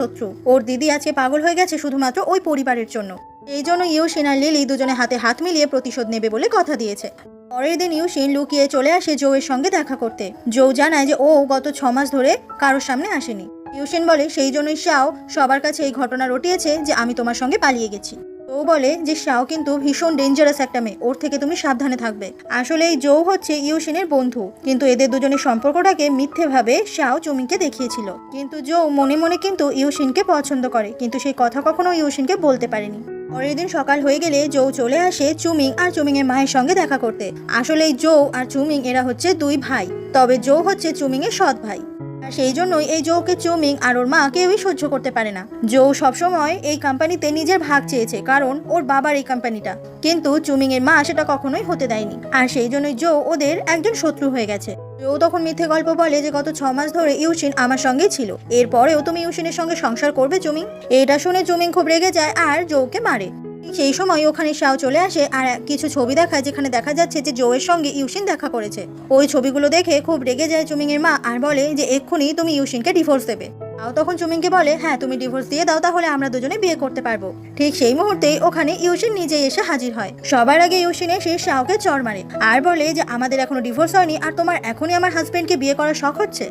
শত্রু। ওর দিদি আজকে পাগল হয়ে গেছে শুধুমাত্র ওই পরিবারের জন্য। এই জন্য ইউশিন আর লিলি দুজনে হাতে হাত মিলিয়ে প্রতিশোধ নেবে বলে কথা দিয়েছে। পরের দিন ইউশিন লুকিয়ে চলে আসে জোয়ের সঙ্গে দেখা করতে। জো জানায় যে ও গত 6 মাস ধরে কারোর সামনে আসেনি। ইউশিন বলে সেই জন্যই শাও সবার কাছে এই ঘটনা রটিয়েছে যে আমি তোমার সঙ্গে পালিয়ে গেছি। ও বলে যে শাও কিন্তু ভীষণ ডেঞ্জারাস একটা মেয়ে, ওর থেকে তুমি সাবধানে থাকবে। আসলে এই জো হচ্ছে ইউশিনের বন্ধু, কিন্তু এদের দুজনের সম্পর্কটাকে মিথ্যেভাবে শাও চুমিংকে দেখিয়েছিল। কিন্তু জো মনে মনে কিন্তু ইউশিনকে পছন্দ করে, কিন্তু সেই কথা কখনো ইউশিনকে বলতে পারেনি। পরের দিন সকাল হয়ে গেলে জো চলে আসে চুমিং আর চুমিং এর মায়ের সঙ্গে দেখা করতে। আসলে জো আর চুমিং এরা হচ্ছে দুই ভাই, তবে জো হচ্ছে চুমিং এর সৎ ভাই। আর সেই জন্যই এই জোকে চুমিং আর ওর মা কেউই সহ্য করতে পারে না। জো সবসময় এই কোম্পানিতে নিজের ভাগ চেয়েছে, কারণ ওর বাবার এই কোম্পানিটা, কিন্তু চুমিং এর মা সেটা কখনোই হতে দেয়নি। আর সেই জন্যই জো ওদের একজন শত্রু হয়ে গেছে। জো তখন মিথ্যে গল্প বলে যে গত 6 মাস ধরে ইউশিন আমার সঙ্গেই ছিল, এরপরেও তুমি ইউশিনের সঙ্গে সংসার করবে চুমিং। এটা শুনে চুমিং খুব রেগে যায় আর জোকে মারে। সেই সময় ওখানে শাও চলে আসে আর কিছু ছবি দেখায়, যেখানে দেখা যাচ্ছে যে জোয়ের সঙ্গে ইউশিন দেখা করেছে। ওই ছবিগুলো দেখে খুব রেগে যায় চুমিং এর মা আর বলে যে এক্ষুনি তুমি ইউশিনকে ডিভোর্স দেবে। শাও তখন চুমিংকে বলে হ্যাঁ তুমি ডিভোর্স দিয়ে দাও, তাহলে আমরা দুজনে বিয়ে করতে পারবো। ঠিক সেই মুহূর্তেই ওখানে ইউশিন নিজেই এসে হাজির হয়। সবার আগে ইউশিন এসে শাওকে চড় মারে আর বলে যে আমাদের এখনো ডিভোর্স হয়নি আর তোমার এখনই আমার হাজবেন্ডকে বিয়ে করার শখ হচ্ছে।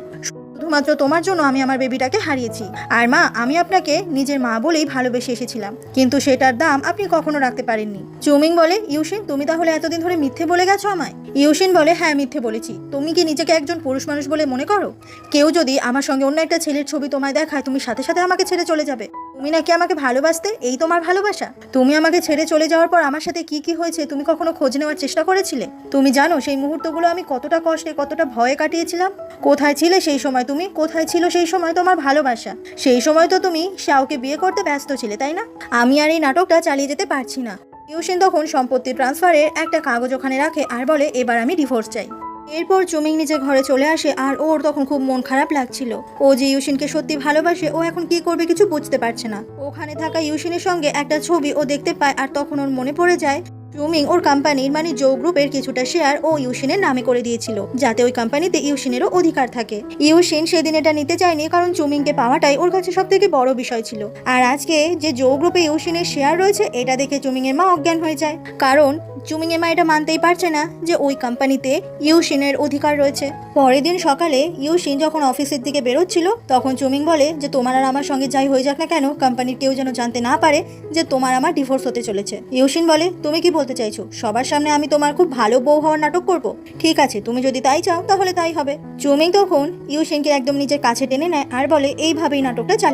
শুধুমাত্র তোমার জন্য আমি আমার বেবিটাকে হারিয়েছি। আর মা, আমি আপনাকে নিজের মা বলেই ভালোবেসে এসেছিলাম, কিন্তু সেটার দাম আপনি কখনো রাখতে পারেননি। চুমিং বলে ইউশিন তুমি তাহলে এতদিন ধরে মিথ্যে বলে গেছো আমায়? ইউশিন বলে হ্যাঁ মিথ্যে বলেছি। তুমি কি নিজেকে একজন পুরুষ মানুষ বলে মনে করো? কেউ যদি আমার সঙ্গে অন্য একটা ছেলের ছবি তোমায় দেখায়, তুমি সাথে সাথে আমাকে ছেড়ে চলে যাবে? তুমি নাকি আমাকে ভালোবাসতে, এই তোমার ভালোবাসা? তুমি আমাকে ছেড়ে চলে যাওয়ার পর আমার সাথে কি কি হয়েছে তুমি কখনো খোঁজ নেওয়ার চেষ্টা করেছিলে? তুমি জানো সেই মুহূর্তগুলো আমি কতটা কষ্টে কতটা ভয়ে কাটিয়েছিলাম? কোথায় ছিলে সেই সময় তুমি? কোথায় ছিল সেই সময় তোমার ভালোবাসা? সেই সময় তো তুমি শাওকে বিয়ে করতে ব্যস্ত ছিলে, তাই না? আমি আর এই নাটকটা চালিয়ে যেতে পারছি না। ইউশিন তখন সম্পত্তি ট্রান্সফারের একটা কাগজ ওখানে রাখে আর বলে এবার আমি ডিভোর্স চাই। এরপর চুমিং নিজের ঘরে চলে আসে আর ওর তখন খুব মন খারাপ লাগছিল। ও যে ইউশিনকে সত্যি ভালোবাসে, ও এখন কি করবে কিছু বুঝতে পারছে না। ওখানে থাকা ইউশিনের সঙ্গে একটা ছবি ও দেখতে পায় আর তখন ওর মনে পড়ে যায় চুমিং ওর কোম্পানির মানে জো গ্রুপের কিছুটা শেয়ার ও ইউশিনের নামে করে দিয়েছিল, যাতে ওই কোম্পানিতে ইউশিনেরও অধিকার থাকে। ইউশিন সেদিন এটা নিতে চায়নি, কারণ চুমিংকে পাওয়াটাই ওর কাছে সব থেকে বড় বিষয় ছিল। আর আজকে যে জো গ্রুপে ইউশিনের শেয়ার রয়েছে এটা দেখে চুমিং এর মা অজ্ঞান হয়ে যায়, কারণ চুমিং এর মা এটা মানতেই পারছে না যে ওই কোম্পানিতে ইউশিনের অধিকার রয়েছে। পরের দিন সকালে ইউশিন যখন অফিসের দিকে বেরোচ্ছিল, তখন চুমিং বলে যে তোমার আর আমার সঙ্গে যাই হয়ে যাক না কেন, কোম্পানির কেউ যেন জানতে না পারে যে তোমার আমার ডিভোর্স হতে চলেছে। ইউশিন বলে তুমি কি বলতে চাইছো, সবার সামনে আমি তোমার খুব ভালো বউ হওয়ার নাটক করব? ঠিক আছে, তুমি যদি তাই চাও তাহলে তাই হবে। চুমিং তখন ইউশিনকে একদম নিজের কাছে টেনে নেয় আর বলে এইভাবেই নাটকটা চালিয়ে